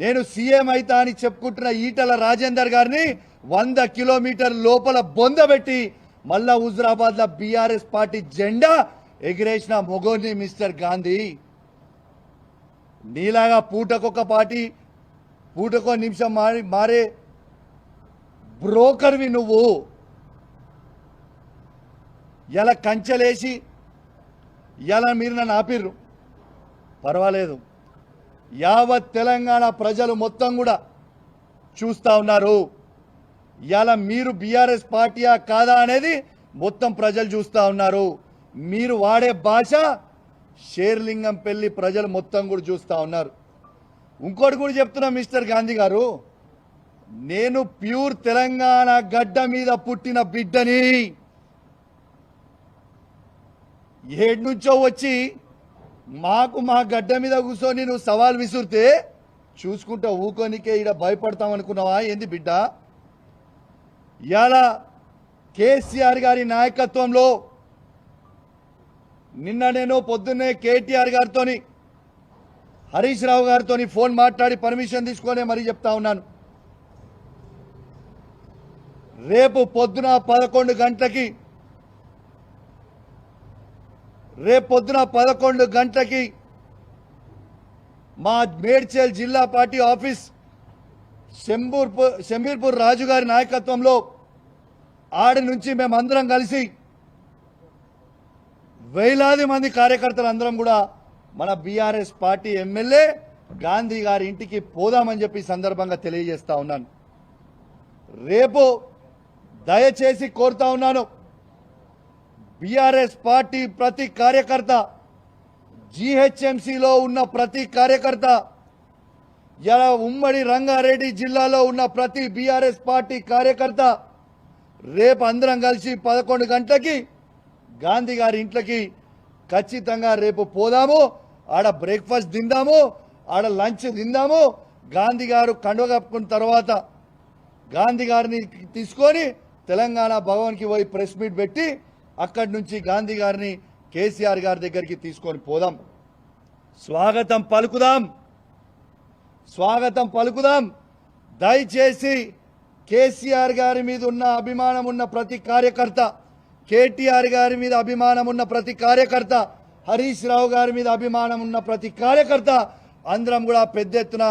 నేను సీఎం అయితా అని చెప్పుకుంటున్న ఈటల రాజేందర్ గారిని 100 కిలోమీటర్ల లోపల బొందబెట్టి మళ్ళా హుజురాబాద్లో బీఆర్ఎస్ పార్టీ జెండా ఎగిరేసిన మొగోని మిస్టర్ గాంధీ. నీలాగా పూటకొక పార్టీ పూటకో నిమిషం మారే బ్రోకర్వి నువ్వు. ఇలా కంచెలేసి ఇలా మీరు నన్ను ఆపిర్రు, పర్వాలేదు. యావత్ తెలంగాణ ప్రజలు మొత్తం కూడా చూస్తూ ఉన్నారు. ఇలా మీరు బీఆర్ఎస్ పార్టీయా కాదా అనేది మొత్తం ప్రజలు చూస్తూ ఉన్నారు. మీరు వాడే భాష షేర్లింగం పెళ్లి ప్రజలు మొత్తం కూడా చూస్తూ ఉన్నారు. ఇంకోటి కూడా చెప్తున్నా మిస్టర్ గాంధీ గారు, నేను ప్యూర్ తెలంగాణ గడ్డ మీద పుట్టిన బిడ్డని. ఏడు నుంచో వచ్చి మా గడ్డ మీద కూర్చొని నువ్వు సవాల్ విసురితే చూసుకుంటా ఊకోనికే ఇక్కడ భయపడతాం అనుకున్నావా ఏంది బిడ్డ? ఇవాళ కేసీఆర్ గారి నాయకత్వంలో నిన్న నేను పొద్దున్నే కేటీఆర్ గారితో హరీష్ రావు గారితో ఫోన్ మాట్లాడి పర్మిషన్ తీసుకొని మరీ చెప్తా ఉన్నాను. రేపు పొద్దున 11 గంటలకి మా మేడ్చల్ జిల్లా పార్టీ ఆఫీస్ శంబీర్పూర్ రాజు గారి నాయకత్వంలో ఆడి నుంచి మేమందరం కలిసి వేలాది మంది కార్యకర్తలు అందరం కూడా మన బీఆర్ఎస్ పార్టీ ఎమ్మెల్యే గాంధీ గారి ఇంటికి పోదామని చెప్పి సందర్భంగా తెలియజేస్తా ఉన్నాను. రేపు దయచేసి కోరుతా ఉన్నాను, బీఆర్ఎస్ పార్టీ ప్రతి కార్యకర్త, జీహెచ్ఎంసీలో ఉన్న ప్రతి కార్యకర్త, ఇలా ఉమ్మడి రంగారెడ్డి జిల్లాలో ఉన్న ప్రతి బీఆర్ఎస్ పార్టీ కార్యకర్త రేపు అందరం కలిసి 11 గంటలకి గాంధీ గారి ఇంట్లోకి ఖచ్చితంగా రేపు పోదాము. ఆడ బ్రేక్ఫాస్ట్ తిందాము, ఆడ లంచ్ తిందాము. గాంధీ గారు కండువ కప్పుకున్న తర్వాత గాంధీ గారిని తీసుకొని తెలంగాణ భవన్కి పోయి ప్రెస్ మీట్ పెట్టి అక్కడి నుంచి గాంధీ గారిని కేసీఆర్ గారి దగ్గరికి తీసుకొని పోదాం. స్వాగతం పలుకుదాం. దయచేసి కేసీఆర్ గారి మీద ఉన్న అభిమానం ఉన్న ప్రతి కార్యకర్త, కేటీఆర్ గారి మీద అభిమానం ఉన్న ప్రతి కార్యకర్త, హరీష్ రావు గారి మీద అభిమానం ఉన్న ప్రతి కార్యకర్త అందరం కూడా పెద్ద ఎత్తున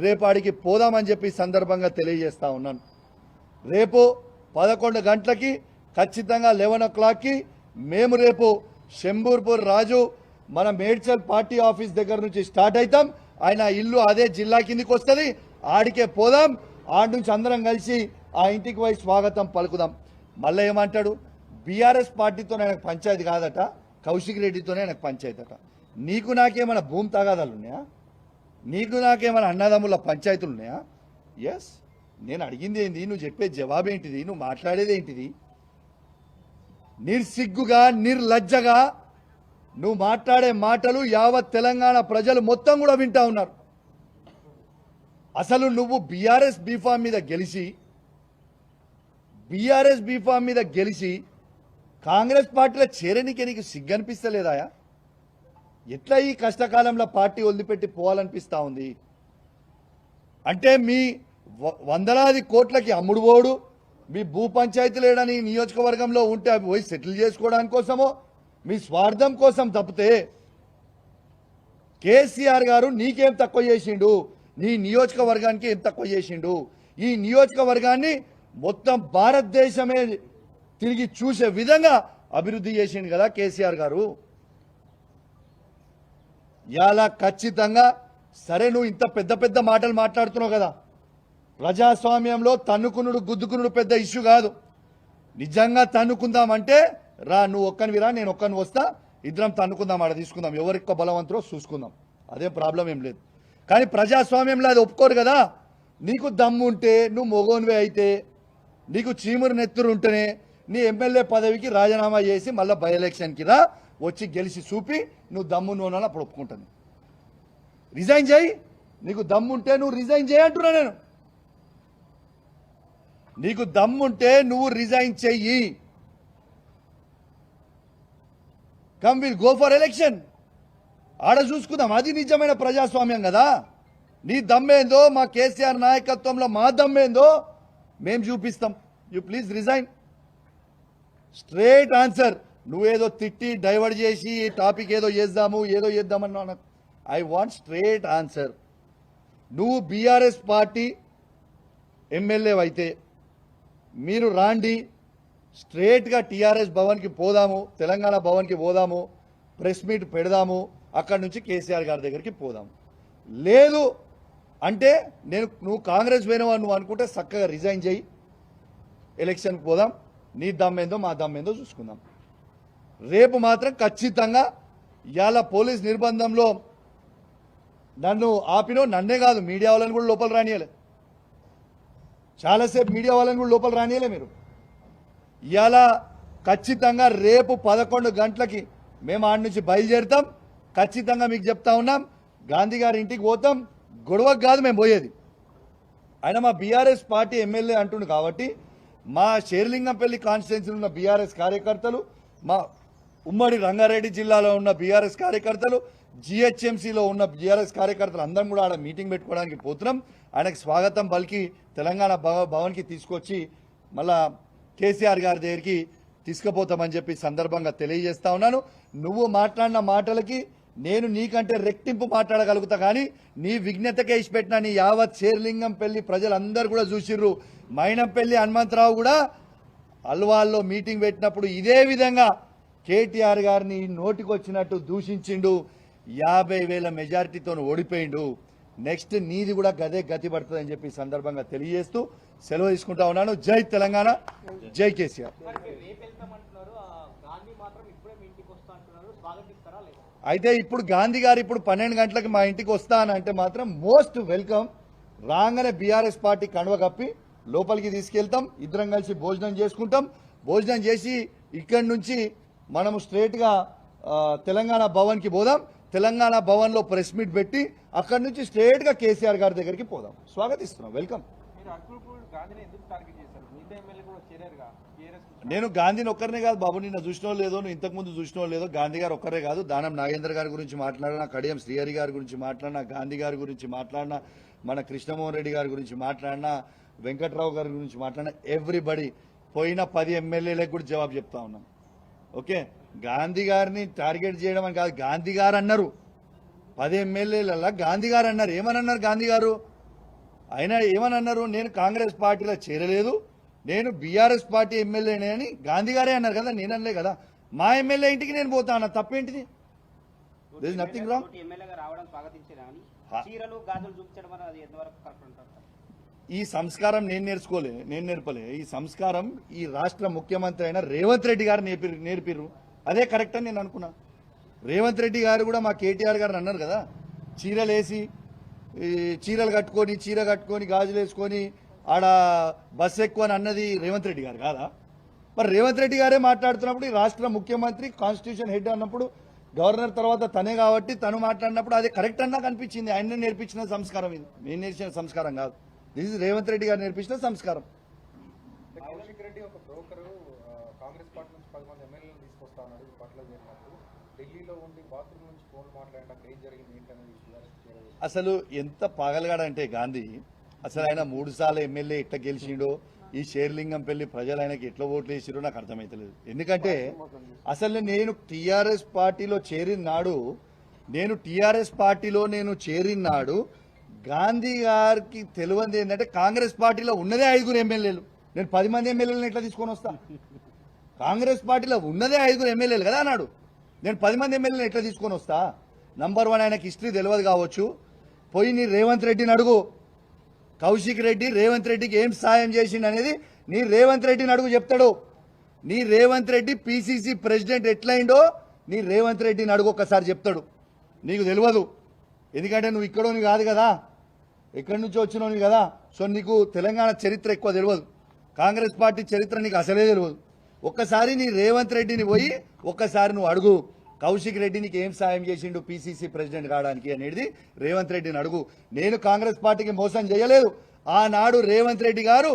రేపు ఆడికి పోదామని చెప్పి సందర్భంగా తెలియజేస్తా ఉన్నాను. రేపు 11 గంటలకి ఖచ్చితంగా 11 o'clockకి మేము రేపు శంబూర్పూర్ రాజు మన మేడ్చల్ పార్టీ ఆఫీస్ దగ్గర నుంచి స్టార్ట్ అవుతాం. ఆయన ఇల్లు అదే జిల్లా కిందికి వస్తుంది, ఆడికే పోదాం. ఆడి నుంచి అందరం కలిసి ఆ ఇంటికి పోయి స్వాగతం పలుకుదాం. మళ్ళీ ఏమంటాడు, బీఆర్ఎస్ పార్టీతో ఆయనకు పంచాయతీ కాదట, కౌశిక్ రెడ్డితోనే ఆయనకు పంచాయతీ అట. నీకు నాకేమైనా భూమి తగాదాలు ఉన్నాయా? నీకు నాకేమైనా అన్నదమ్ముల పంచాయతీలు ఉన్నాయా? ఎస్, నేను అడిగింది ఏంది, నువ్వు చెప్పే జవాబు ఏంటిది, నువ్వు మాట్లాడేది ఏంటిది? నిర్సిగ్గుగా నిర్లజ్జగా నువ్వు మాట్లాడే మాటలు యావత్ తెలంగాణ ప్రజలు మొత్తం కూడా వింటా ఉన్నారు. అసలు నువ్వు బీఆర్ఎస్ బీఫామ్ మీద గెలిచి కాంగ్రెస్ పార్టీలో చేరనికి నీకు సిగ్గనిపిస్తలేదాయా? ఎట్లా ఈ కష్టకాలంలో పార్టీ వదిలిపెట్టి పోవాలనిపిస్తా ఉంది? అంటే మీ వందలాది కోట్లకి అమ్ముడు పోడు, మీ భూ పంచాయతీలేడని నియోజకవర్గంలో ఉంటే అవి పోయి సెటిల్ చేసుకోవడానికి కోసమో మీ స్వార్థం కోసం తప్పితే కేసీఆర్ గారు నీకేం తక్కువ చేసిండు? నీ నియోజకవర్గానికి ఏం తక్కువ చేసిండు? ఈ నియోజకవర్గాన్ని మొత్తం భారతదేశమే తిరిగి చూసే విధంగా అభివృద్ధి చేసిండు కదా కేసీఆర్ గారు. ఇలా ఖచ్చితంగా సరే, నువ్వు ఇంత పెద్ద మాటలు మాట్లాడుతున్నావు కదా, ప్రజాస్వామ్యంలో తన్నుకునుడు గుద్దుకునుడు పెద్ద ఇష్యూ కాదు. నిజంగా తన్నుకుందామంటే రా, నువ్వు ఒక్కనివిరా, నేను ఒక్కని వస్తా, ఇద్దరం తన్నుకుందాం, ఆడ తీసుకుందాం, ఎవరికి బలవంతరో చూసుకుందాం, అదే ప్రాబ్లం ఏం లేదు. కానీ ప్రజాస్వామ్యంలో అది ఒప్పుకోరు కదా. నీకు దమ్ము ఉంటే, నువ్వు మొగోనివే అయితే, నీకు చీమురు నెత్తురు ఉంటేనే నీ ఎమ్మెల్యే పదవికి రాజీనామా చేసి మళ్ళీ బై ఎలక్షన్కి రా, వచ్చి గెలిచి చూపి నువ్వు దమ్ము నోనాలి, అప్పుడు ఒప్పుకుంటాను. రిజైన్ చేయి, నీకు దమ్ముంటే నువ్వు రిజైన్ చేయి అంటున్నా నేను. నీకు దమ్ముంటే నువ్వు రిజైన్ చెయ్యి. Come will go for election, ఆడ చూసుకుందాం. అది నిజమైన ప్రజాస్వామ్యం కదా. నీ దమ్మేందో మా కేసీఆర్ నాయకత్వంలో మా దమ్మేందో మేము చూపిస్తాం. You please resign. Straight answer. నువ్వేదో తిట్టి డైవర్ట్ చేసి ఈ టాపిక్ ఏదో చేద్దామన్నా ఐ వాంట్ స్ట్రేట్ ఆన్సర్. నువ్వు బీఆర్ఎస్ పార్టీ ఎమ్మెల్యే అయితే మీరు రాండి, స్ట్రేట్గా టీఆర్ఎస్ భవన్కి పోదాము, తెలంగాణ భవన్కి పోదాము, ప్రెస్ మీట్ పెడదాము, అక్కడి నుంచి కేసీఆర్ గారి దగ్గరికి పోదాము. లేదు అంటే నువ్వు కాంగ్రెస్ పోయినవా నువ్వు అనుకుంటే చక్కగా రిజైన్ చేయి, ఎలక్షన్కి పోదాం, నీ దమ్మేందో మా దమ్మేందో చూసుకుందాం. రేపు మాత్రం ఖచ్చితంగా ఇవాళ పోలీస్ నిర్బంధంలో నన్ను ఆపినో, నన్నే కాదు మీడియా వాళ్ళని కూడా లోపల రానియలే, చాలాసేపు మీడియా వాళ్ళని కూడా లోపల రానియలే మీరు. ఇవాళ ఖచ్చితంగా రేపు 11 గంటలకి మేము ఆడి నుంచి బయలుదేరుతాం. ఖచ్చితంగా మీకు చెప్తా ఉన్నాం, గాంధీ గారి ఇంటికి పోతాం. గొడవకు కాదు మేము పోయేది. ఆయన మా బీఆర్ఎస్ పార్టీ ఎమ్మెల్యే అంటుండు కాబట్టి మా షేర్లింగంపల్లి కాన్స్టిట్యున్సీలో ఉన్న బీఆర్ఎస్ కార్యకర్తలు, మా ఉమ్మడి రంగారెడ్డి జిల్లాలో ఉన్న బీఆర్ఎస్ కార్యకర్తలు, జిహెచ్ఎంసీలో ఉన్న బీఆర్ఎస్ కార్యకర్తలు అందరం కూడా ఆడ మీటింగ్ పెట్టుకోవడానికి పోతున్నాం. ఆయనకు స్వాగతం పలికి తెలంగాణ భవన్కి తీసుకొచ్చి మళ్ళా కేసీఆర్ గారి దగ్గరికి తీసుకుపోతామని చెప్పి సందర్భంగా తెలియజేస్తా ఉన్నాను. నువ్వు మాట్లాడిన మాటలకి నేను నీకంటే రెట్టింపు మాట్లాడగలుగుతా, కానీ నీ విజ్ఞతకే ఇచ్చిపెట్టిన నీ యావత్ షేర్లింగంపల్లి ప్రజలందరూ కూడా చూసిర్రు. మైనంపల్లి హనుమంతరావు కూడా అల్వాల్లో మీటింగ్ పెట్టినప్పుడు ఇదే విధంగా కేటీఆర్ గారిని నోటికొచ్చినట్టు దూషించిండు. 50,000 మెజారిటీతో ఓడిపోయిండు. నెక్స్ట్ నీది కూడా గదే గతి పడుతుందని చెప్పి సందర్భంగా తెలియజేస్తూ సెలవు తీసుకుంటా ఉన్నాను. జై తెలంగాణ, జై కేసీఆర్. అయితే ఇప్పుడు గాంధీ గారు ఇప్పుడు 12 గంటలకు మా ఇంటికి వస్తానంటే మాత్రం మోస్ట్ వెల్కమ్. రాగానే బీఆర్ఎస్ పార్టీ కండువ కప్పి లోపలికి తీసుకెళ్తాం, ఇద్దరం కలిసి భోజనం చేసుకుంటాం. భోజనం చేసి ఇక్కడి నుంచి మనము స్ట్రేట్గా తెలంగాణ భవన్కి పోదాం. తెలంగాణ భవన్లో ప్రెస్ మీట్ పెట్టి అక్కడి నుంచి స్ట్రేట్గా కేసీఆర్ గారి దగ్గరికి పోదాం. స్వాగతిస్తున్నాం, వెల్కమ్. నేను గాంధీని ఒక్కరినే కాదు బాబు, నిన్న చూసినో లేదో, నువ్వు ఇంతకుముందు చూసినో లేదో, గాంధీ గారు ఒక్కరే కాదు, దానం నాగేంద్ర గారి గురించి మాట్లాడినా, కడియం శ్రీహరి గారి గురించి మాట్లాడినా, గాంధీ గారి గురించి మాట్లాడినా, మన కృష్ణమోహన్ రెడ్డి గారి గురించి మాట్లాడినా, వెంకట్రావు గారి గురించి మాట్లాడినా, ఎవ్రీబడి పోయిన 10 ఎమ్మెల్యేలకు కూడా జవాబు చెప్తా ఉన్నాం. ఓకే, గాంధీ గారిని టార్గెట్ చేయడం అని కాదు, గాంధీ గారు అన్నారు. 10 ఎమ్మెల్యేలలో గాంధీ గారు అన్నారు. ఏమని అన్నారు గాంధీ గారు? ఆయన ఏమని అన్నారు? నేను కాంగ్రెస్ పార్టీలో చేరలేదు, నేను బీఆర్ఎస్ పార్టీ ఎమ్మెల్యేనే అని గాంధీ గారే అన్నారు కదా, నేను అనలే కదా. మా ఎమ్మెల్యే ఇంటికి నేను పోతా అన్న, తప్పేంటిది? Nothing wrong. ఈ సంస్కారం నేను నేర్పలే. ఈ సంస్కారం ఈ రాష్ట్ర ముఖ్యమంత్రి అయిన రేవంత్ రెడ్డి గారు నేర్పిర్రు. అదే కరెక్ట్ అని నేను అనుకున్నా. రేవంత్ రెడ్డి గారు కూడా మా కేటీఆర్ గారు అన్నారు కదా, చీరలు కట్టుకొని గాజులు వేసుకొని ఆడ బస్సు ఎక్కువ అని అన్నది రేవంత్ రెడ్డి గారు కాదా? మరి రేవంత్ రెడ్డి గారే మాట్లాడుతున్నప్పుడు, ఈ రాష్ట్ర ముఖ్యమంత్రి కాన్స్టిట్యూషన్ హెడ్ అన్నప్పుడు, గవర్నర్ తర్వాత తనే కాబట్టి తను మాట్లాడినప్పుడు అదే కరెక్ట్ అన్నా కనిపించింది. ఆయన నేర్పించిన సంస్కారం ఇది, నేను నేర్చిన సంస్కారం కాదు. దిస్ ఇస్ రేవంత్ రెడ్డి గారు నేర్పించిన సంస్కారం. కౌశిక్ రెడ్డి ఒక బ్రోకరు కాంగ్రెస్ పార్టీ నుంచి 10 మంది ఎమ్మెల్యేలు తీసుకొస్తా అన్నాడు. పట్ల జరిగినప్పుడు ఢిల్లీలో ఉండి బాత్రూమ్ నుంచి ఫోన్ మాట్లాడడానికి ఏం జరిగింది ఏంటనేది అసలు ఎంత పాగలగాడంటే గాంధీ, అసలు ఆయన 3 సార్లు ఎమ్మెల్యే ఎట్లా గెలిచిండో, ఈ షేర్లింగంపల్లి ప్రజలు ఆయనకి ఎట్లా ఓట్లు వేసిరో నాకు అర్థమైతలేదు. ఎందుకంటే అసలు నేను టీఆర్ఎస్ పార్టీలో చేరిన నాడు గాంధీ గారికి తెలియంది ఏంటంటే కాంగ్రెస్ పార్టీలో ఉన్నదే 5 ఎమ్మెల్యేలు. నేను 10 మంది ఎమ్మెల్యేలను ఎట్లా తీసుకొని వస్తా? కాంగ్రెస్ పార్టీలో ఉన్నదే 5 ఎమ్మెల్యేలు కదా అన్నాడు. నేను 10 మంది ఎమ్మెల్యేలను ఎట్లా తీసుకొని వస్తా? నంబర్ 1 ఆయనకి హిస్టరీ తెలియదు కావచ్చు. పోయి నీ రేవంత్ రెడ్డిని అడుగు. కౌశిక్ రెడ్డి రేవంత్ రెడ్డికి ఏం సాయం చేసిండు అనేది నీ రేవంత్ రెడ్డిని అడుగు, చెప్తాడు. నీ రేవంత్ రెడ్డి పిసిసి ప్రెసిడెంట్ ఎట్లయిండో నీ రేవంత్ రెడ్డిని అడుగు, ఒక్కసారి చెప్తాడు. నీకు తెలియదు, ఎందుకంటే నువ్వు ఇక్కడోని కాదు కదా, ఎక్కడి నుంచి వచ్చినోని కదా. సో నీకు తెలంగాణ చరిత్ర ఎక్కువ తెలియదు, కాంగ్రెస్ పార్టీ చరిత్ర నీకు అసలే తెలియదు. ఒక్కసారి నీ రేవంత్ రెడ్డిని పోయి ఒక్కసారి నువ్వు అడుగు, కౌశిక్ రెడ్డి నీకు ఏం సాయం చేసిండు పిసిసి ప్రెసిడెంట్ కావడానికి అనేది రేవంత్ రెడ్డిని అడుగు. నేను కాంగ్రెస్ పార్టీకి మోసం చేయలేదు. ఆనాడు రేవంత్ రెడ్డి గారు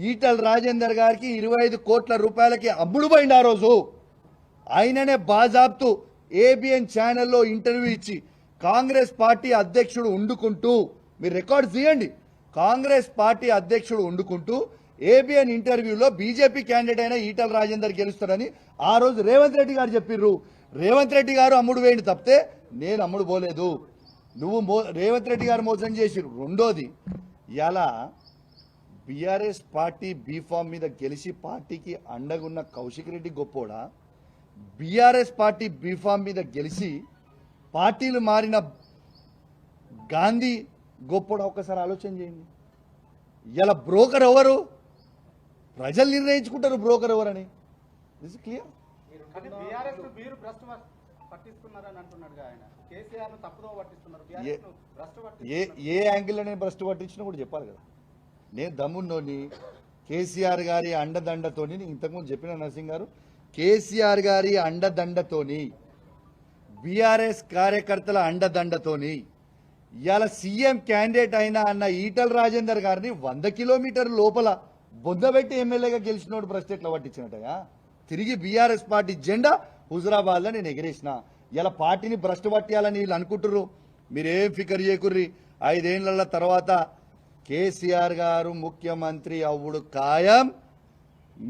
ఈటల రాజేందర్ గారికి 25 కోట్ల రూపాయలకి అమ్ముడు పోయింది. ఆ రోజు ఆయననే బాజాబ్తు ఏబిఎన్ ఛానల్లో ఇంటర్వ్యూ ఇచ్చి కాంగ్రెస్ పార్టీ అధ్యక్షుడు ఉండుకుంటూ మీరు రికార్డ్స్ తీయండి. కాంగ్రెస్ పార్టీ అధ్యక్షుడు వండుకుంటూ ఏబిఎన్ ఇంటర్వ్యూలో బీజేపీ క్యాండిడేట్ అయిన ఈటల రాజేందర్ గెలుస్తాడని ఆ రోజు రేవంత్ రెడ్డి గారు చెప్పిర్రు. రేవంత్ రెడ్డి గారు అమ్ముడు వేయండి తప్పితే నేను అమ్ముడు పోలేదు. నువ్వు రేవంత్ రెడ్డి గారు మోసం చేసిర్రు. రెండోది, ఇలా బీఆర్ఎస్ పార్టీ బీఫామ్ మీద గెలిచి పార్టీకి అండగున్న కౌశిక్ రెడ్డి గొప్పోడా, బీఆర్ఎస్ పార్టీ బీఫామ్ మీద గెలిచి పార్టీలు మారిన గాంధీ గొప్పోడా? ఒక్కసారి ఆలోచన చేయండి. ఇలా బ్రోకర్ ఎవరు? ప్రజలు నిర్ణయించుకుంటారు బ్రోకర్ ఎవరని. This clear. కానీ బీఆర్ఎస్ మీరు భ్రష్టు పట్టిస్తున్నారని అంటున్నాడుగా ఆయన. కేసీఆర్ ను తప్పుదో పట్టిస్తున్నారు, బీఆర్ఎస్ ను భ్రష్టు పట్టిస్తున్నారు. ఏ యాంగిల్లో నేను భ్రష్టు పట్టించినా కూడా చెప్పాలి కదా. నేను దమ్మున్నోని కేసీఆర్ గారి అండదండతోని, ఇంతకుముందు చెప్పిన నరసింగ్ గారు, కేసీఆర్ గారి అండదండతోని, బీఆర్ఎస్ కార్యకర్తల అండదండతోని ఇవాళ సీఎం క్యాండిడేట్ అయినా అన్న ఈటల రాజేందర్ గారిని 100 కిలోమీటర్ల లోపల బొందబెట్టి ఎమ్మెల్యేగా గెలిచినోడు భ్రష్టు ఎట్లా పట్టించినట్టయా? తిరిగి బీఆర్ఎస్ పార్టీ జెండా హుజురాబాద్లో నేను ఎగిరేసిన. ఇలా పార్టీని భ్రష్టు పట్టియాలని వీళ్ళు అనుకుంటుర్రు. మీరేం ఫికర్ చేయకుర్రి. 5 ఏళ్ల తర్వాత కేసీఆర్ గారు ముఖ్యమంత్రి అవ్వుడు ఖాయం.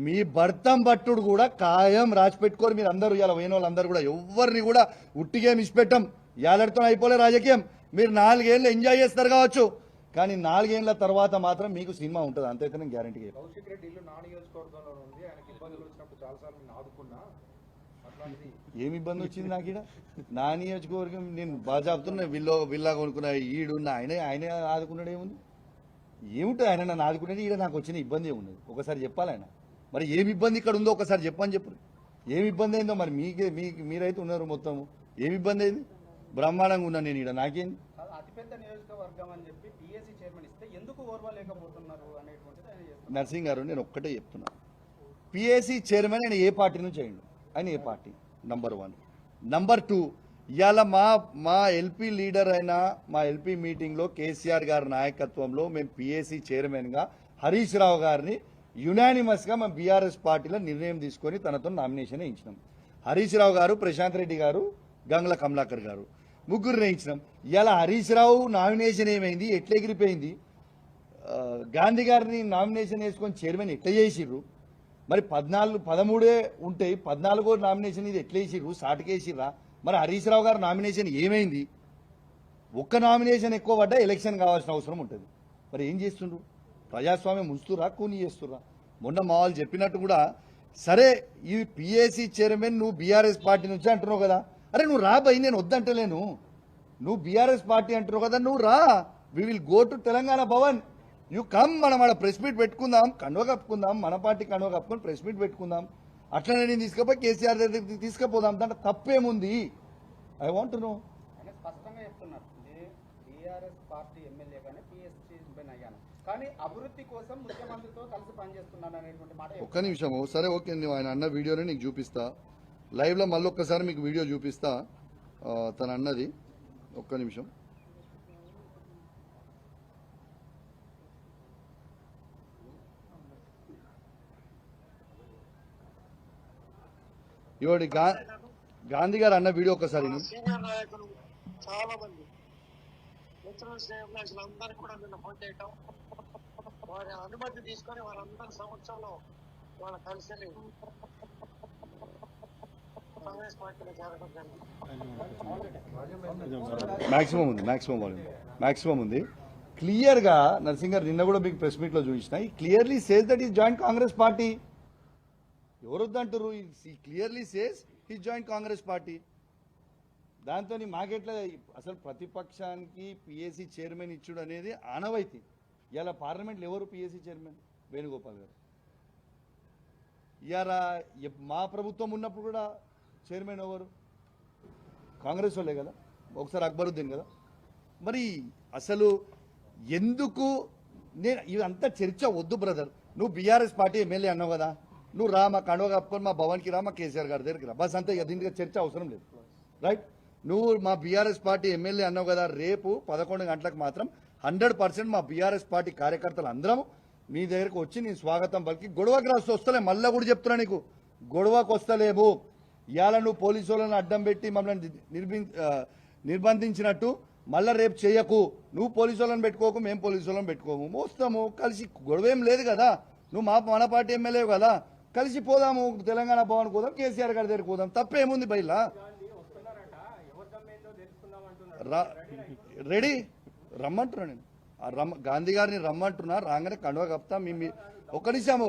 మీ భర్తం భట్టుడు కూడా ఖాయం. రాసి పెట్టుకోరు మీరు అందరూ. ఇలా పోయిన వాళ్ళందరూ కూడా ఎవరిని కూడా ఉట్టిగేం ఇచ్చిపెట్టం. ఏళ్ళతో అయిపోలే రాజకీయం. మీరు 4 ఏళ్ళు ఎంజాయ్ చేస్తారు కావచ్చు, కానీ 4 ఏళ్ల తర్వాత మాత్రం మీకు సినిమా ఉంటుంది. అంతైతే నేను గ్యారంటీగా చెప్తాను. కౌశిక్ రెడ్డి ఇల్లు నా నియోజకవర్గంలో ఉంది. ఆయనకి ఇబ్బందులు వచ్చినప్పుడు చాలాసార్లు నేను ఆదుకున్నా. అట్లాంటిది ఏమి ఇబ్బంది వచ్చింది నాకు ఈడ? నా నియోజకవర్గం నేను బాగా చెప్తున్నా. విల్లా కొనుక్కున్న ఈడున్న ఆయన ఆదుకున్నాడు. ఏముంది? ఏముంటుంది ఆయన నన్ను ఆదుకునేది? ఈడ నాకు వచ్చిన ఇబ్బంది ఏమున్నది? ఒకసారి చెప్పాలి ఆయన. మరి ఏమి ఇబ్బంది ఇక్కడ ఉందో ఒకసారి చెప్పని చెప్పు. ఏమి ఇబ్బంది అయిందో మరి మీరైతే ఉన్నారు మొత్తము. ఏమి ఇబ్బంది అయింది? బ్రహ్మాండంగా ఉన్నాను నేను ఈడ. నాకేంది? అతిపెద్ద నియోజకవర్గం అని చెప్పి పిఎస్సీ చైర్మన్ ఇస్తే ఎందుకు ఓర్వలేకపోతున్నారు అనేటువంటిది ఆయన చేస్తున్నారు. నర్సింగ్ గారు, నేను ఒక్కటే చెప్తున్నా. పిఎస్సీ చైర్మన్ ఆయన ఏ పార్టీ నుంచి అయ్యిండు? ఆయన ఏ పార్టీ? నంబర్ 1. నంబర్ 2, ఇవాళ మా ఎల్పీ లీడర్ అయిన మా ఎల్పీ మీటింగ్లో కేసీఆర్ గారి నాయకత్వంలో మేము పిఎస్సీ చైర్మన్గా హరీష్ రావు గారిని యునానిమస్గా మేము బీఆర్ఎస్ పార్టీలో నిర్ణయం తీసుకొని తనతో నామినేషన్ వేయించినాం. హరీష్ రావు గారు, ప్రశాంత్ రెడ్డి గారు, గంగుల కమలాకర్ గారు, ముగ్గురు వేయించినాం. ఇలా హరీష్ రావు నామినేషన్ ఏమైంది? ఎట్లా ఎగిరిపోయింది? గాంధీ గారిని నామినేషన్ వేసుకొని చైర్మన్ ఎట్లా చేసిర్రు? మరి 13 ఉంటాయి, 14వ నామినేషన్ ఇది ఎట్లా వేసిర్రు? సాటుకేసిర్రా? మరి హరీష్ రావు గారు నామినేషన్ ఏమైంది? ఒక్క నామినేషన్ ఎక్కువ పడ్డా ఎలక్షన్ కావాల్సిన అవసరం ఉంటుంది. మరి ఏం చేస్తుండ్రు? ప్రజాస్వామ్యం ఉంచుతురా, కూని చేస్తురా? మొన్న మా వాళ్ళు చెప్పినట్టు కూడా, సరే ఈ పిఎస్సీ చైర్మన్ నువ్వు బీఆర్ఎస్ పార్టీ నుంచి అంటున్నావు కదా, అరే నువ్వు రా భయ్, నేను వద్దంటలేను. నువ్వు బీఆర్ఎస్ పార్టీ అంటున్నావు కదా, నువ్వు రా. We will go to Telangana Bhavan. You come. మనం ఆడ ప్రెస్ మీట్ పెట్టుకుందాం, కండువ కప్పుకుందాం, మన పార్టీ కండువ కప్పుకొని ప్రెస్ మీట్ పెట్టుకుందాం. అట్లనే నేను తీసుకుపోయి కేసీఆర్ దగ్గరికి తీసుకుపోదాం. దాంట్లో తప్పేముంది? I want know. ఆయన స్పష్టంగా చెప్తున్నారు, బీఆర్ఎస్ పార్టీ ఎమ్మెల్యేగానే పిఎస్సీ చైర్మన్ అయ్యాను, కానీ అభివృద్ధి కోసం ముఖ్యమంత్రితో కలిసి పనిచేస్తున్నాను అనేటువంటి మాట. ఒక్క నిమిషము. సరే ఓకే, నువ్వు ఆయన అన్న వీడియోని నీకు చూపిస్తా లైవ్లో. మళ్ళీ ఒక్కసారి మీకు వీడియో చూపిస్తా తను అన్నది. ఒక్క నిమిషం. ఇవాడి గాంధీ గారు అన్న వీడియో ఒకసారి సీనియర్ నాయకులు చాలా మంది మిత్రులు, శ్రేయభిలాషులు అందరికీ కూడా నిన్న ఫోన్ చేయటం, వారి అనుమతి తీసుకొని వారందరి సమక్షంలో వాళ్ళ కలిసి కాంగ్రెస్ పార్టీలో చేరడం జరిగింది. మాక్సిమం ఉంది. క్లియర్ గా నరసింగ్ గారు నిన్న కూడా మీకు ప్రెస్ మీట్ లో చూపించిన, clearly says that is joint Congress party. ఎవరు వద్దంటారు? Clearly says he joint Congress party. దాంతో మాకెట్లా అసలు ప్రతిపక్షానికి పిఎస్సీ చైర్మన్ ఇచ్చుడు అనేది ఆనవాయితీ. ఇలా పార్లమెంట్లో ఎవరు పిఎస్సీ చైర్మన్? వేణుగోపాల్ గారు. ఇవాళ మా ప్రభుత్వం ఉన్నప్పుడు కూడా చైర్మన్ ఎవరు? కాంగ్రెస్ వాళ్ళే కదా, ఒకసారి అక్బరుద్దీన్ కదా. మరి అసలు ఎందుకు నేను ఇదంతా చర్చ వద్దు బ్రదర్. నువ్వు బీఆర్ఎస్ పార్టీ ఎమ్మెల్యే అన్నావు కదా, నువ్వు రా, మా కండువ కప్పుకొని మా భవన్కి రా, మా కేసీఆర్ గారి దగ్గరికి రా, బస్ అంతే. దీనికి చర్చ అవసరం లేదు, రైట్? నువ్వు మా బీఆర్ఎస్ పార్టీ ఎమ్మెల్యే అన్నావు కదా, రేపు 11 గంటలకు మాత్రం 100% మా బీఆర్ఎస్ పార్టీ కార్యకర్తలు అందరం నీ దగ్గరకు వచ్చి నీ స్వాగతం పలికి గొడవకి రాస్తూ వస్తలే. మళ్ళీ కూడా చెప్తున్నా నీకు, గొడవకు వస్తలేము. ఇవాళ నువ్వు పోలీసు వాళ్ళని అడ్డం పెట్టి మమ్మల్ని నిర్బంధించినట్టు మళ్ళీ రేపు చెయ్యకు, నువ్వు పోలీసు వాళ్ళని పెట్టుకోకు, మేము పోలీసు వాళ్ళని పెట్టుకోము, మోస్తాము కలిసి, గొడవేం లేదు కదా, నువ్వు మన పార్టీ ఎమ్మెల్యే కదా, కలిసి పోదాము, తెలంగాణ భవన్ పోదాం, కేసీఆర్ గారి దగ్గరికి పోదాం, తప్పేముంది బయలా. రెడీ రమ్మంటున్నా నేను, గాంధీ గారిని రమ్మంటున్నా, రాగానే కండువా కప్తా. ఒక్క నిమిషం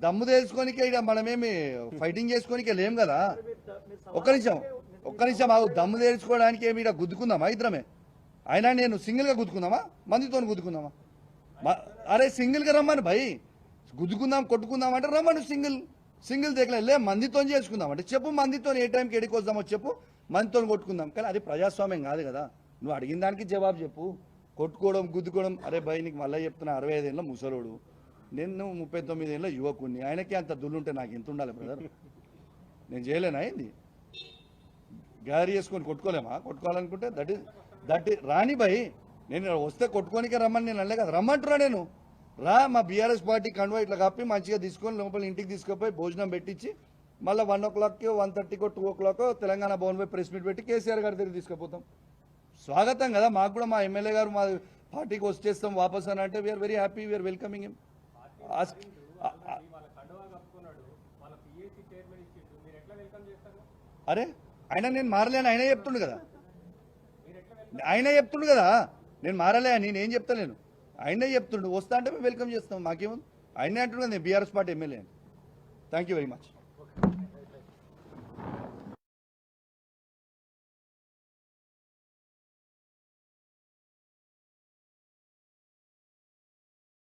దమ్ము తెలుసుకోనికే ఇక మనమేమి ఫైటింగ్ చేసుకోనికే లేం కదా. ఒక్క నిమిషం ఆగు, దమ్ము తెలుసుకోవడానికి ఏమి ఇక్కడ గుద్దుకుందామా ఇద్దరమే? అయినా నేను సింగిల్గా గుద్దుకుందామా, మందితో గుద్దుకుందామా? అరే సింగిల్గా రమ్మని భయ్, గుద్దుకుందాం కొట్టుకుందాం అంటే రమ్మను, సింగిల్ దగ్గర మందితో చేసుకుందాం అంటే చెప్పు, మందితో ఏ టైంకి ఎడికి వద్దామో చెప్పు, మందితో కొట్టుకుందాం. కానీ అది ప్రజాస్వామ్యం కాదు కదా, నువ్వు అడిగిన దానికి జవాబు చెప్పు. కొట్టుకోవడం గుద్దుకోవడం, అరే భయ్ నీకు మళ్ళీ చెప్తున్నా, 65 ఏళ్ళ ముసలోడు, నేను 39 ఏళ్ళ యువకుడిని, ఆయనకి అంత దుల్లుంటే నాకు ఎంత ఉండాలి బ్రదర్? నేను చేయలేనా ఏంది? గ్యారీ చేసుకొని కొట్టుకోలేమా? కొట్టుకోవాలనుకుంటే దట్ రాని భయ్, నేను వస్తే కొట్టుకోనికే రమ్మని నేను అనలే కదా, రమ్మంటున్నా నేను. రా, మా బీఆర్ఎస్ పార్టీ కండువా ఇట్లా కప్పి మంచిగా తీసుకొని లోపల ఇంటికి తీసుకుపోయి భోజనం పెట్టించి మళ్ళీ 1 o'clockకి 1:30కో 2 o'clock తెలంగాణ భవన్ పోయి ప్రెస్ మీట్ పెట్టి కేసీఆర్ గారి దగ్గర తీసుకుపోతాం. స్వాగతం కదా మాకు కూడా, మా ఎమ్మెల్యే గారు మా పార్టీకి వచ్చేస్తాం వాపస్ అని అంటే we're very happy, we're welcoming him. అరే ఆయన నేను మారలేను, ఆయనే చెప్తుండు కదా, నేను మారలే అని నేనేం చెప్తలేను, ఆయనే చెప్తుండు. వస్తా అంటే మేము వెల్కమ్ చేస్తాం, మాకేముంది. ఆయనే అంటుండే నేను బీఆర్ఎస్ పార్టీ ఎమ్మెల్యే అని. Thank you very much.